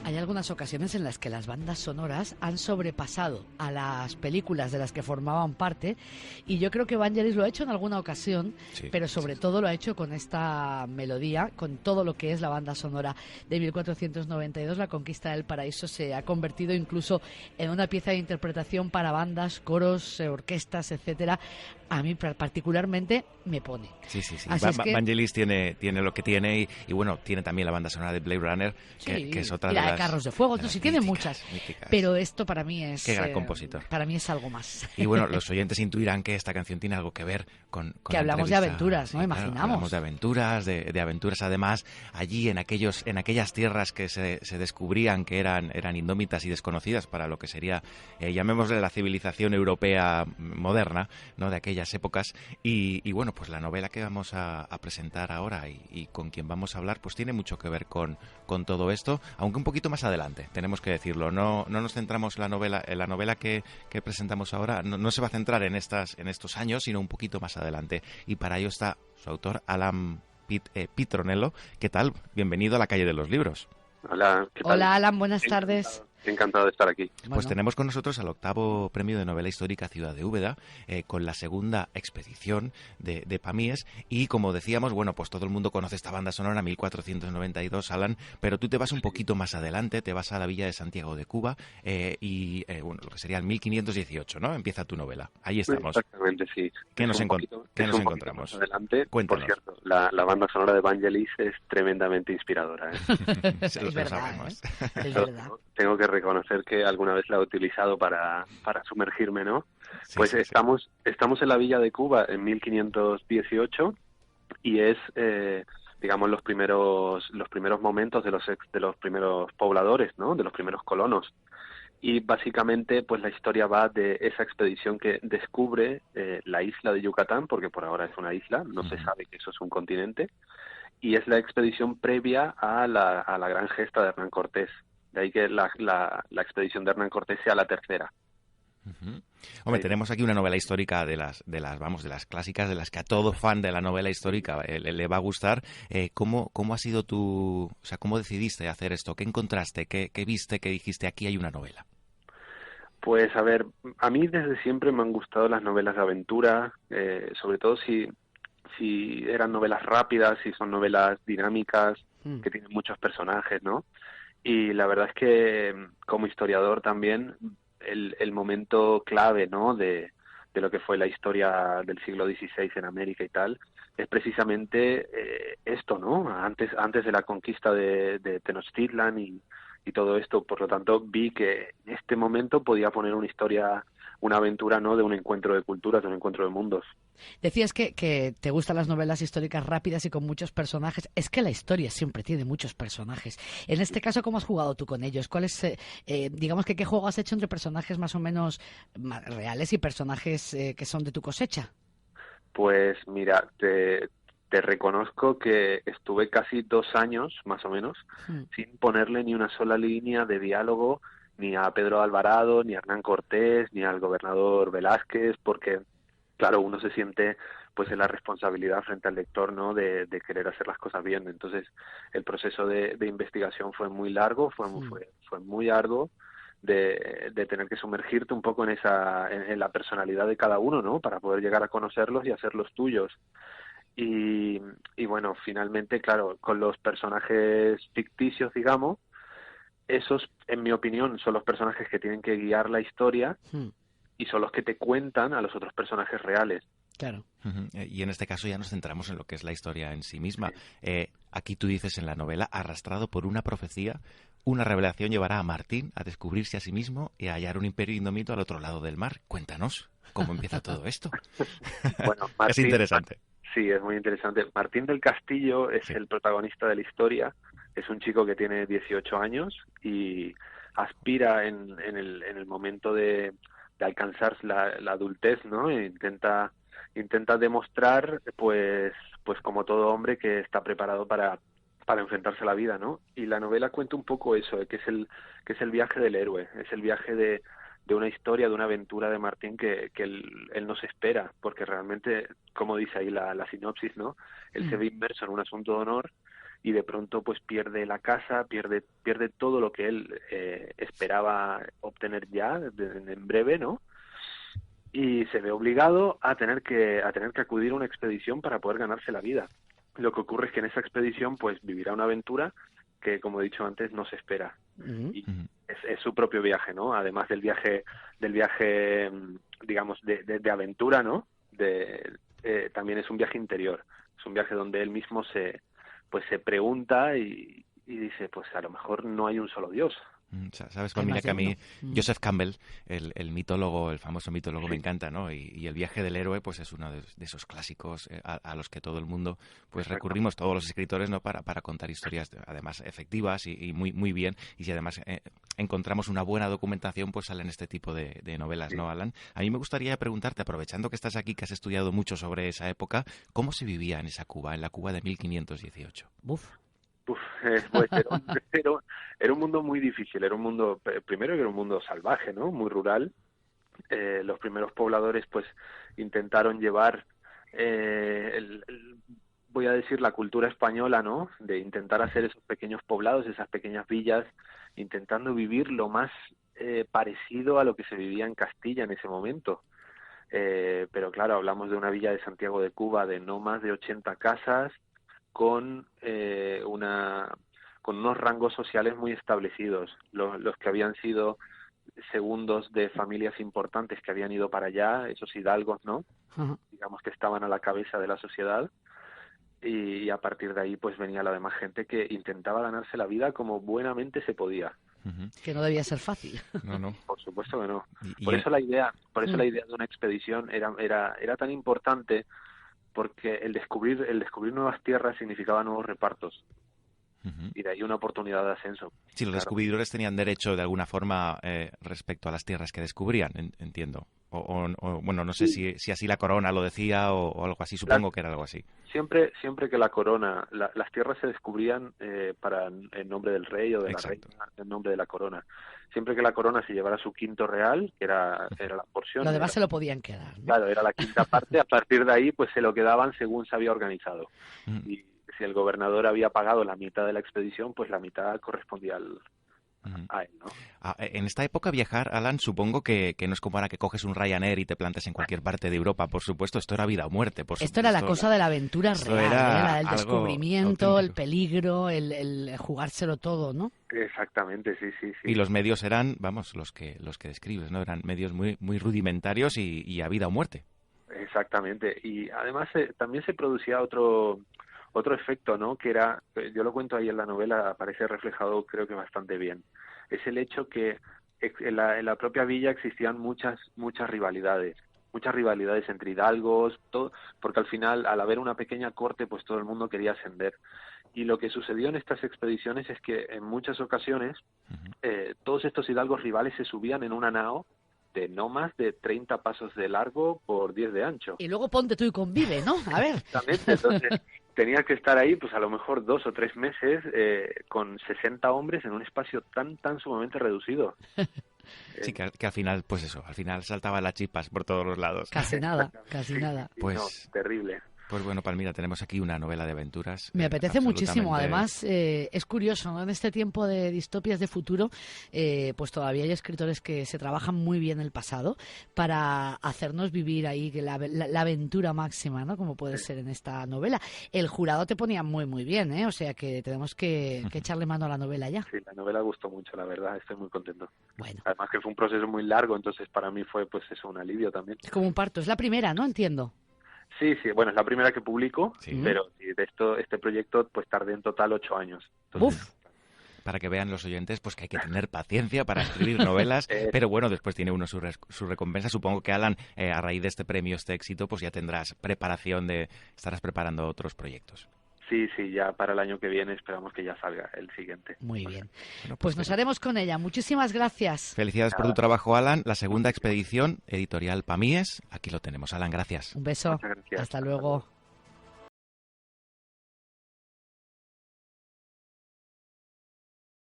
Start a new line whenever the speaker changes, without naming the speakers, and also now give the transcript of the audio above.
Hay algunas ocasiones en las que las bandas sonoras han sobrepasado a las películas de las que formaban parte, y yo creo que Vangelis lo ha hecho en alguna ocasión,
Sí,
pero sobre todo lo ha hecho con esta melodía, con todo lo que es la banda sonora de 1492. La conquista del paraíso se ha convertido incluso en una pieza de interpretación para bandas, coros, orquestas, etcétera. A mí particularmente me pone.
sí.
Así es que
Vangelis tiene lo que tiene y bueno, tiene también la banda sonora de Blade Runner, que es
sí,
otra
y
de
la de Carros de Fuego, no, sí tiene muchas,
míticas.
pero esto
Qué gran compositor.
para mí es algo más.
Y bueno, los oyentes intuirán que esta canción tiene algo que ver con
Que
la
hablamos de
entrevista.
aventuras, ¿no?
Sí, claro, hablamos
Imaginamos.
de aventuras, de aventuras además allí en aquellas tierras que se descubrían que eran indómitas y desconocidas para lo que sería, llamémosle la civilización europea moderna, ¿no? De aquellas épocas. Y bueno, pues la novela que vamos a presentar ahora y con quien vamos a hablar, pues tiene mucho que ver con todo esto, aunque un poquito más adelante, tenemos que decirlo. No nos centramos en la novela que presentamos ahora, no se va a centrar en estos años, sino un poquito más adelante. Y para ello está su autor, Alan Pitronello. ¿Qué tal? Bienvenido a la calle de los libros.
Hola, ¿qué tal?
Hola, Alan, buenas tardes.
Encantado de estar aquí.
Bueno,
Pues tenemos con nosotros al 8º premio de novela histórica Ciudad de Úbeda, con la segunda expedición de Pamies. Y como decíamos, bueno, pues todo el mundo conoce esta banda sonora, 1492, Alan, pero tú te vas un poquito más adelante, te vas a la villa de Santiago de Cuba bueno, lo que sería el 1518, ¿no? Empieza tu novela. Ahí estamos.
Exactamente, sí.
¿Qué nos
Más
encontramos?
adelante,
Cuéntanos.
por cierto, la banda sonora de Vangelis es tremendamente inspiradora, ¿eh?
Lo
es verdad,
sabemos.
es verdad.
Tengo que reconocer que alguna vez la he utilizado para sumergirme, ¿no?
Sí,
Pues
sí.
estamos en la villa de Cuba en 1518 y es, digamos, los primeros momentos de los primeros pobladores, ¿no? De los primeros colonos. Y básicamente, pues la historia va de esa expedición que descubre la isla de Yucatán, porque por ahora es una isla, no se sabe que eso es un continente, y es la expedición previa a la gran gesta de Hernán Cortés. De ahí que la expedición de Hernán Cortés sea la tercera.
Hombre, tenemos aquí una novela histórica de las clásicas, de las que a todo fan de la novela histórica le va a gustar. ¿Cómo ha sido cómo decidiste hacer esto? ¿Qué encontraste? ¿Qué viste? ¿Qué dijiste? Aquí hay una novela.
Pues a ver, a mí desde siempre me han gustado las novelas de aventura, sobre todo si eran novelas rápidas, si son novelas dinámicas, que tienen muchos personajes, ¿no? Y la verdad es que como historiador también el momento clave, ¿no? de lo que fue la historia del siglo XVI en América y tal, es precisamente esto, ¿no? Antes de la conquista de Tenochtitlan y todo esto. Por lo tanto, vi que en este momento podía poner una historia, una aventura, ¿no? De un encuentro de culturas, de un encuentro de mundos.
Decías que te gustan las novelas históricas rápidas y con muchos personajes. Es que la historia siempre tiene muchos personajes. En este caso, ¿cómo has jugado tú con ellos? ¿Cuál es, digamos que qué juego has hecho entre personajes más o menos reales y personajes que son de tu cosecha?
Pues mira, te reconozco que estuve casi 2 años, más o menos, sin ponerle ni una sola línea de diálogo ni a Pedro Alvarado, ni a Hernán Cortés, ni al gobernador Velázquez, porque, claro, uno se siente pues en la responsabilidad frente al lector, ¿no? De querer hacer las cosas bien. Entonces, el proceso de investigación fue muy largo, fue muy arduo, de tener que sumergirte un poco en la personalidad de cada uno, ¿no? Para poder llegar a conocerlos y hacerlos tuyos. Y bueno, finalmente, claro, con los personajes ficticios, digamos, esos, en mi opinión, son los personajes que tienen que guiar la historia y son los que te cuentan a los otros personajes reales.
Claro.
Y en este caso ya nos centramos en lo que es la historia en sí misma. Aquí tú dices en la novela, arrastrado por una profecía, una revelación llevará a Martín a descubrirse a sí mismo y a hallar un imperio indómito al otro lado del mar. Cuéntanos, ¿cómo empieza todo esto?
Bueno,
es interesante.
Sí, es muy interesante. Martín del Castillo es el protagonista de la historia. Es un chico que tiene 18 años y aspira en el momento de alcanzar la adultez, ¿no? E intenta demostrar, pues como todo hombre, que está preparado para enfrentarse a la vida, ¿no? Y la novela cuenta un poco eso, que es el viaje del héroe, es el viaje de una historia, de una aventura de Martín que él no se espera, porque realmente, como dice ahí la sinopsis, ¿no? Él se ve inmerso en un asunto de honor y de pronto pues pierde la casa, pierde todo lo que él esperaba obtener ya en breve, ¿no? Y se ve obligado a tener que acudir a una expedición para poder ganarse la vida. Lo que ocurre es que en esa expedición pues vivirá una aventura que, como he dicho antes, no se espera. Y es su propio viaje, ¿no? Además del viaje digamos, de aventura, ¿no? También es un viaje interior. Es un viaje donde él mismo se pregunta y dice, pues a lo mejor no hay un solo Dios.
Sabes, Palmira, que a mí Joseph Campbell, el mitólogo, el famoso mitólogo, me encanta, ¿no? Y el viaje del héroe, pues es uno de esos clásicos a los que todo el mundo, pues recurrimos, todos los escritores, ¿no? Para contar historias, además, efectivas y muy, muy bien. Y si además encontramos una buena documentación, pues salen este tipo de novelas, ¿no, Alan? A mí me gustaría preguntarte, aprovechando que estás aquí, que has estudiado mucho sobre esa época, ¿cómo se vivía en esa Cuba, en la Cuba de 1518?
Pues era un mundo muy difícil, primero era un mundo salvaje, ¿no? Muy rural. Los primeros pobladores pues intentaron llevar voy a decir la cultura española, ¿no? De intentar hacer esos pequeños poblados, esas pequeñas villas, intentando vivir lo más parecido a lo que se vivía en Castilla en ese momento. Pero claro, hablamos de una villa de Santiago de Cuba de no más de 80 casas, con unos rangos sociales muy establecidos. Los que habían sido segundos de familias importantes que habían ido para allá, esos hidalgos, ¿no? Uh-huh. Digamos que estaban a la cabeza de la sociedad, y a partir de ahí pues venía la demás gente que intentaba ganarse la vida como buenamente se podía.
Uh-huh. Que no debía ser fácil.
No.
Por supuesto que no. Por eso la idea de una expedición era tan importante, porque el descubrir nuevas tierras significaba nuevos repartos. Uh-huh. Y de ahí una oportunidad de ascenso.
Sí, los descubridores tenían derecho de alguna forma respecto a las tierras que descubrían, entiendo. O bueno, no sé si así la corona lo decía o algo así, supongo que era algo así.
Siempre que la corona, las tierras se descubrían en nombre del rey o de Exacto. La reina, en nombre de la corona. Siempre que la corona se llevara su quinto real, que era la porción.
Lo demás se lo podían quedar, ¿no?
Claro, era la quinta parte, a partir de ahí pues se lo quedaban según se había organizado. Y si el gobernador había pagado la mitad de la expedición, pues la mitad correspondía a él, ¿no?
En esta época viajar, Alan, supongo que no es como ahora que coges un Ryanair y te plantas en cualquier parte de Europa, por supuesto, esto era vida o muerte, por supuesto.
Esto era la cosa de la aventura real, la del descubrimiento, auténtico. El peligro, el jugárselo todo, ¿no?
Exactamente, sí.
Y los medios eran, vamos, los que describes, ¿no? Eran medios muy, muy rudimentarios y a vida o muerte.
Exactamente, y además también se producía otro efecto, ¿no? Que era, yo lo cuento ahí en la novela, aparece reflejado creo que bastante bien. Es el hecho que en la propia villa existían muchas rivalidades entre hidalgos, todo, porque al final, al haber una pequeña corte, pues todo el mundo quería ascender. Y lo que sucedió en estas expediciones es que en muchas ocasiones todos estos hidalgos rivales se subían en una nao de no más de 30 pasos de largo por 10 de ancho.
Y luego ponte tú y convive, ¿no? A ver.
Exactamente, entonces tenía que estar ahí, pues a lo mejor 2 o 3 meses con 60 hombres en un espacio tan sumamente reducido.
Sí, que al final, pues eso, al final saltaban las chispas por todos los lados.
Casi nada.
Pues no, terrible.
Pues bueno, Palmira, tenemos aquí una novela de aventuras.
Me apetece muchísimo. Además, es curioso, ¿no? En este tiempo de distopias de futuro, pues todavía hay escritores que se trabajan muy bien el pasado para hacernos vivir ahí la aventura máxima, ¿no? Como puede ser en esta novela. El jurado te ponía muy, muy bien, ¿eh? O sea que tenemos que echarle mano a la novela ya.
Sí, la novela gustó mucho, la verdad. Estoy muy contento.
Bueno.
Además que fue un proceso muy largo, entonces para mí fue, pues eso, un alivio también.
Es como un parto. Es la primera, ¿no? Entiendo.
Sí, bueno, es la primera que publico, pero de este proyecto pues tardé en total 8 años. Entonces,
para que vean los oyentes pues que hay que tener paciencia para escribir novelas, pero bueno, después tiene uno su recompensa. Supongo que, Alan, a raíz de este premio, este éxito, pues ya tendrás estarás preparando otros proyectos.
Sí, ya para el año que viene esperamos que ya salga el siguiente.
Muy bien. Bueno, pues nos haremos con ella. Muchísimas gracias.
Felicidades por tu trabajo, Alan. La segunda expedición, editorial Pamíes. Aquí lo tenemos, Alan. Gracias.
Un beso.
Muchas gracias.
Hasta luego.